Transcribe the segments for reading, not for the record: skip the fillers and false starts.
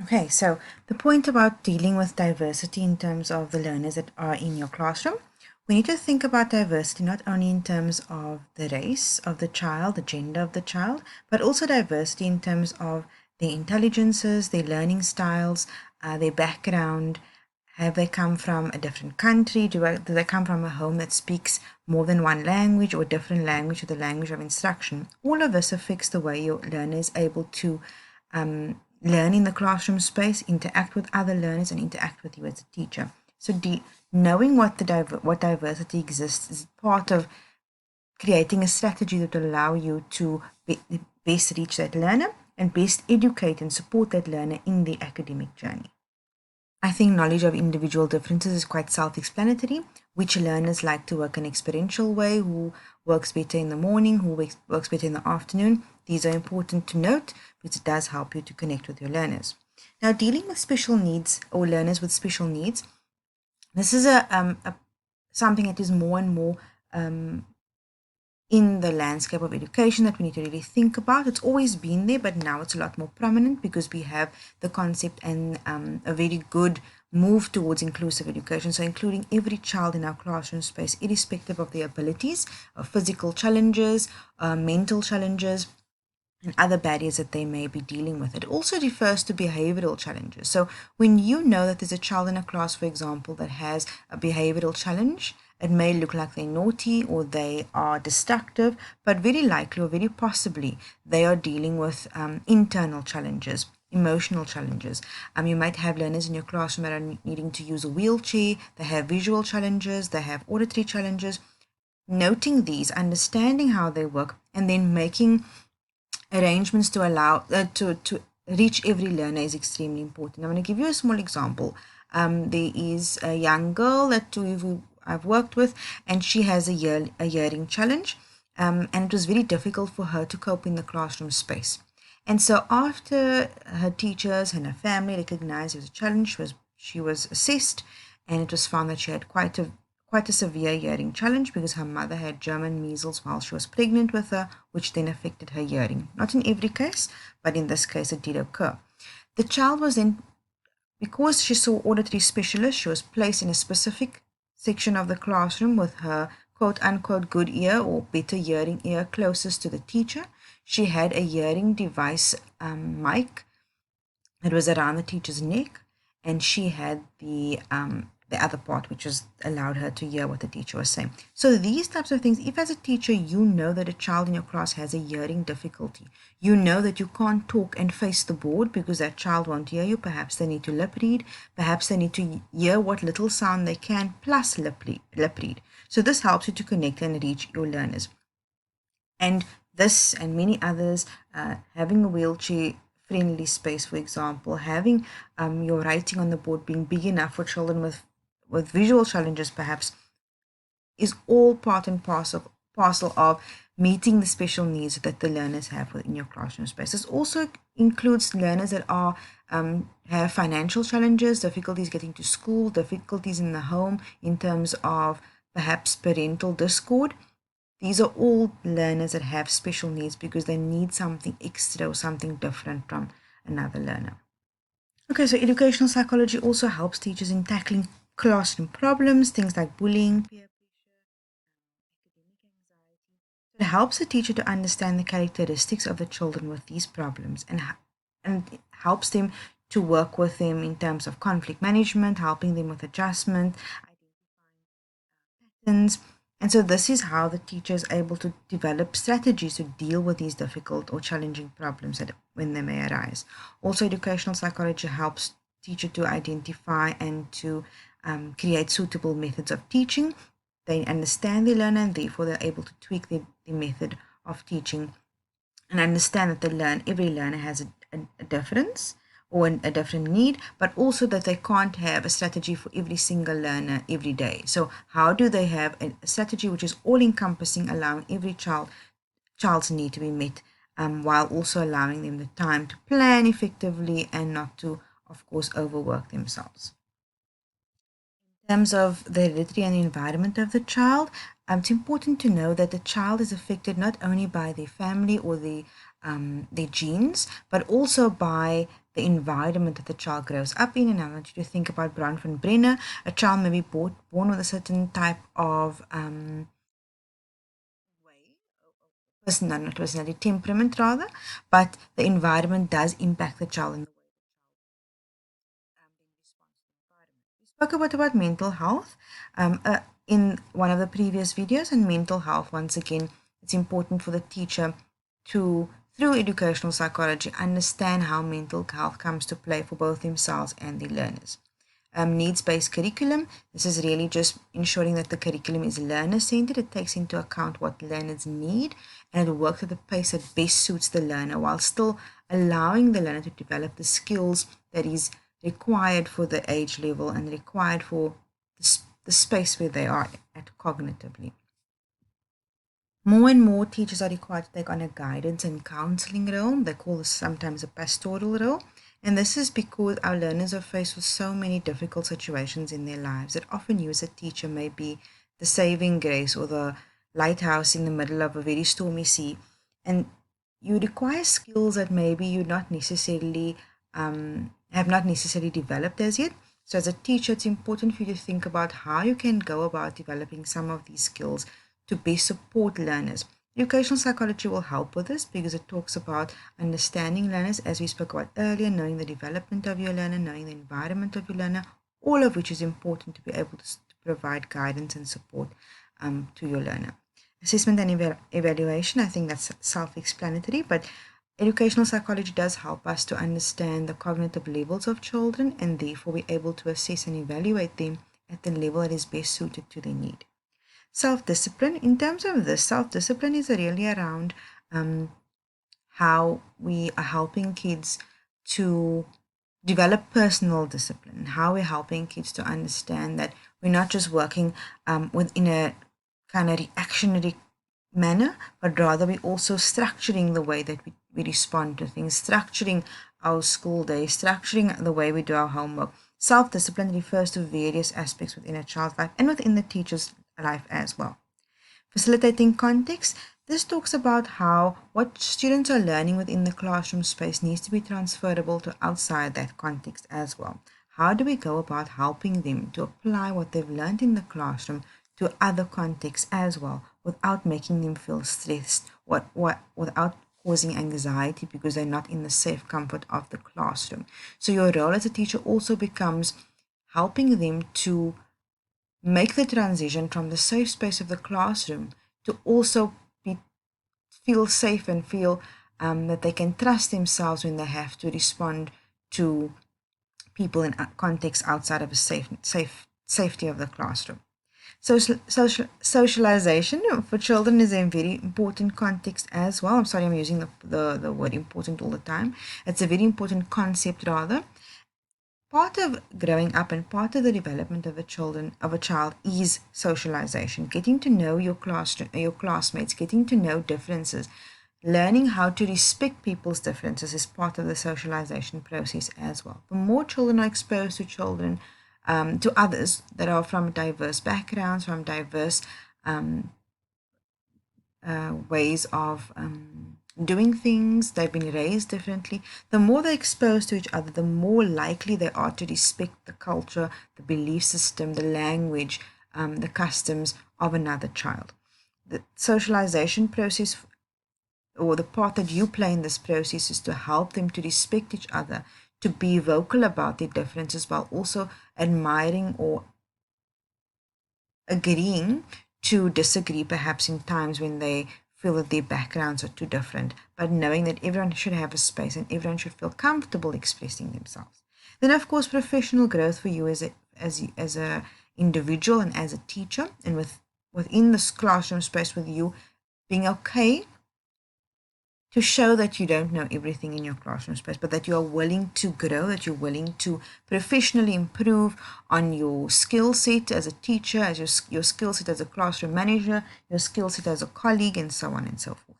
Okay, so the point about dealing with diversity in terms of the learners that are in your classroom, we need to think about diversity not only in terms of the race of the child, the gender of the child, but also diversity in terms of their intelligences, their learning styles, their background. Have they come from a different country? Do they come from a home that speaks more than one language or different language to the language of instruction? All of this affects the way your learner is able to learn in the classroom space, interact with other learners, and interact with you as a teacher. So, knowing what diversity exists is part of creating a strategy that will allow you to best reach that learner and best educate and support that learner in the academic journey. I think knowledge of individual differences is quite self-explanatory. Which learners like to work an experiential way, who works better in the morning, who works better in the afternoon. These are important to note because it does help you to connect with your learners. Now, dealing with special needs or learners with special needs, this is something that is more and more in the landscape of education that we need to really think about. It's always been there, but now it's a lot more prominent because we have the concept and a very good move towards inclusive education. So including every child in our classroom space, irrespective of their abilities, physical challenges, mental challenges, and other barriers that they may be dealing with. It also refers to behavioral challenges. So when you know that there's a child in a class, for example, that has a behavioral challenge, it may look like they're naughty or they are destructive, but very likely or very possibly they are dealing with internal challenges, emotional challenges. You might have learners in your classroom that are needing to use a wheelchair, they have visual challenges, they have auditory challenges. Noting these, understanding how they work, and then making arrangements to allow to reach every learner is extremely important. I'm going to give you a small example. There is a young girl that I've worked with, and she has a hearing challenge, and it was very difficult for her to cope in the classroom space. And so after her teachers and her family recognized it was a challenge, she was assessed, and it was found that she had quite a severe hearing challenge because her mother had German measles while she was pregnant with her, which then affected her hearing. Not in every case, but in this case it did occur. The child was then, because she saw auditory specialist, she was placed in a specific section of the classroom with her quote unquote good ear or better hearing ear closest to the teacher. She had a hearing device mic. It was around the teacher's neck, and she had the other part, which was allowed her to hear what the teacher was saying. So these types of things, if as a teacher you know that a child in your class has a hearing difficulty, you know that you can't talk and face the board because that child won't hear you. Perhaps they need to lip read, perhaps they need to hear what little sound they can plus lip read. So this helps you to connect and reach your learners. And this and many others, having a wheelchair friendly space, for example, having your writing on the board being big enough for children with visual challenges perhaps, is all part and parcel of meeting the special needs that the learners have within your classroom space. This also includes learners that are have financial challenges, difficulties getting to school, difficulties in the home in terms of perhaps parental discord. These are all learners that have special needs because they need something extra or something different from another learner. Okay, so educational psychology also helps teachers in tackling classroom problems, things like bullying, peer pressure, academic anxiety. It helps the teacher to understand the characteristics of the children with these problems and helps them to work with them in terms of conflict management, helping them with adjustment, identifying patterns. And so this is how the teacher is able to develop strategies to deal with these difficult or challenging problems when they may arise. Also, educational psychology helps teacher to identify and to create suitable methods of teaching. They understand the learner and therefore they're able to tweak the method of teaching and understand that every learner has a difference or a different need, but also that they can't have a strategy for every single learner every day. So how do they have a strategy which is all encompassing, allowing every child's need to be met, while also allowing them the time to plan effectively and not to, of course, overwork themselves. In terms of the heredity and the environment of the child, it's important to know that the child is affected not only by their family or their genes, but also by the environment that the child grows up in. And I want you to think about Bronfenbrenner. A child may be born with a certain type of not personality, temperament rather, but the environment does impact the child in the way they respond to the environment. We spoke about mental health in one of the previous videos, and mental health, once again, it's important for the teacher to, through educational psychology, understand how mental health comes to play for both themselves and the learners. Needs-based curriculum. This is really just ensuring that the curriculum is learner-centered. It takes into account what learners need, and it works at the pace that best suits the learner while still allowing the learner to develop the skills that is required for the age level and required for the space where they are at cognitively. More and more teachers are required to take on a guidance and counseling role. They call this sometimes a pastoral role. And this is because our learners are faced with so many difficult situations in their lives that often you as a teacher may be the saving grace or the lighthouse in the middle of a very stormy sea. And you require skills that maybe you not necessarily have not necessarily developed as yet. So as a teacher, it's important for you to think about how you can go about developing some of these skills to best support learners. Educational psychology will help with this because it talks about understanding learners, as we spoke about earlier, knowing the development of your learner, knowing the environment of your learner, all of which is important to be able to provide guidance and support to your learner. Assessment and evaluation, I think that's self-explanatory, but educational psychology does help us to understand the cognitive levels of children and therefore be able to assess and evaluate them at the level that is best suited to their need. Self-discipline. In terms of this, self-discipline is really around how we are helping kids to develop personal discipline, how we're helping kids to understand that we're not just working within a kind of reactionary manner, but rather we're also structuring the way that we respond to things, structuring our school day, structuring the way we do our homework. Self-discipline refers to various aspects within a child's life and within the teacher's life as well. Facilitating context. This talks about how what students are learning within the classroom space needs to be transferable to outside that context as well. How do we go about helping them to apply what they've learned in the classroom to other contexts as well without making them feel stressed, without causing anxiety because they're not in the safe comfort of the classroom. So your role as a teacher also becomes helping them to make the transition from the safe space of the classroom to also feel safe and feel that they can trust themselves when they have to respond to people in contexts outside of a safety of the classroom. Socialization for children is a very important context as well. I'm sorry, I'm using the word important all the time. It's a very important concept rather. Part of growing up and part of the development of a child is socialization, getting to know your classmates, getting to know differences, learning how to respect people's differences is part of the socialization process as well. The more children are exposed to others that are from diverse backgrounds, from diverse ways of doing things, they've been raised differently, the more they're exposed to each other, the more likely they are to respect the culture, the belief system, the language, the customs of another child. The socialization process, or the part that you play in this process, is to help them to respect each other, to be vocal about their differences while also admiring or agreeing to disagree perhaps in times when they feel that their backgrounds are too different, but knowing that everyone should have a space and everyone should feel comfortable expressing themselves. Then of course professional growth for you as a individual and as a teacher, and within this classroom space, with you being okay to show that you don't know everything in your classroom space, but that you are willing to grow, that you're willing to professionally improve on your skill set as a teacher, as your skill set as a classroom manager, your skill set as a colleague, and so on and so forth.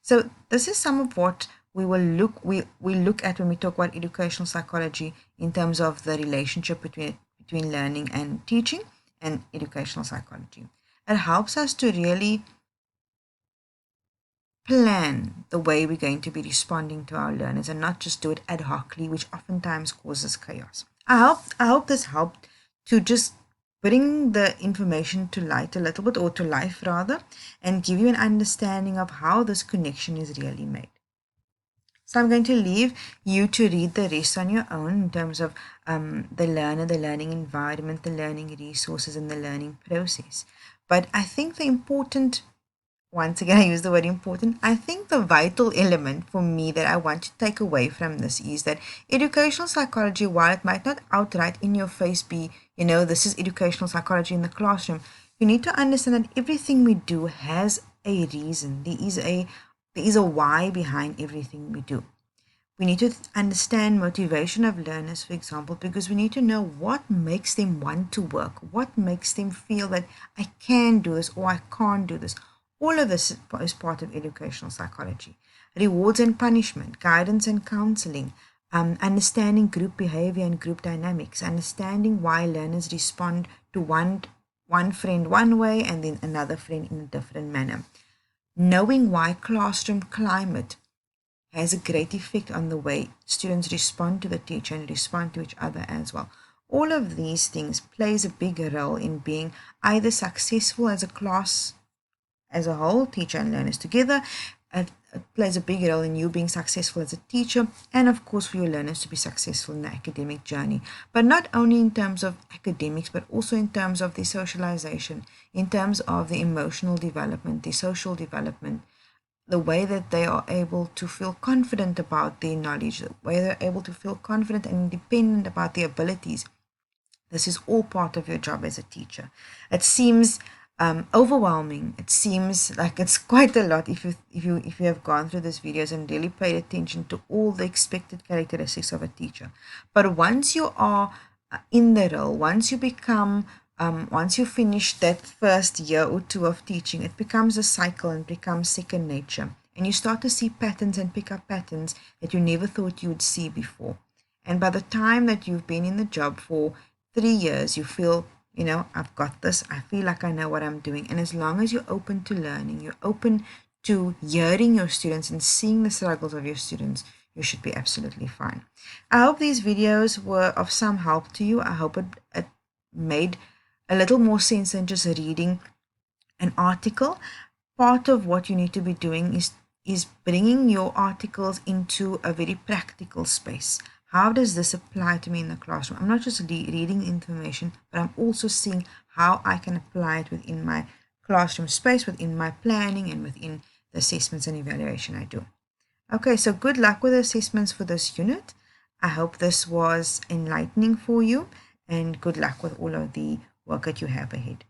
So this is some of what we look at when we talk about educational psychology in terms of the relationship between learning and teaching and educational psychology. It helps us to really plan the way we're going to be responding to our learners and not just do it ad hocly, which oftentimes causes chaos. I hope this helped to just bring the information to light a little bit, or to life rather, and give you an understanding of how this connection is really made. So I'm going to leave you to read the rest on your own in terms of the learner, the learning environment, the learning resources, and the learning process. But I think the important, once again, I use the word important, I think the vital element for me that I want to take away from this is that educational psychology, while it might not outright in your face be, this is educational psychology in the classroom, you need to understand that everything we do has a reason. There is a why behind everything we do. We need to understand motivation of learners, for example, because we need to know what makes them want to work, what makes them feel that I can do this or I can't do this. All of this is part of educational psychology. Rewards and punishment, guidance and counseling, understanding group behavior and group dynamics, understanding why learners respond to one friend one way and then another friend in a different manner. Knowing why classroom climate has a great effect on the way students respond to the teacher and respond to each other as well. All of these things plays a big role in being either successful as a class as a whole, teacher and learners together. It plays a big role in you being successful as a teacher, and of course for your learners to be successful in the academic journey. But not only in terms of academics, but also in terms of the socialization, in terms of the emotional development, the social development, the way that they are able to feel confident about their knowledge, the way they're able to feel confident and independent about their abilities. This is all part of your job as a teacher. It seems overwhelming. It seems like it's quite a lot if you have gone through these videos and really paid attention to all the expected characteristics of a teacher. But once you are in the role, once you become once you finish that first year or two of teaching, it becomes a cycle and becomes second nature. And you start to see patterns and pick up patterns that you never thought you would see before. And by the time that you've been in the job for 3 years, you feel, I've got this. I feel like I know what I'm doing. And as long as you're open to learning, you're open to hearing your students and seeing the struggles of your students, you should be absolutely fine. I hope these videos were of some help to you. I hope it made a little more sense than just reading an article. Part of what you need to be doing is bringing your articles into a very practical space. How does this apply to me in the classroom? I'm not just reading information, but I'm also seeing how I can apply it within my classroom space, within my planning, and within the assessments and evaluation I do. Okay, so good luck with the assessments for this unit. I hope this was enlightening for you, and good luck with all of the work that you have ahead.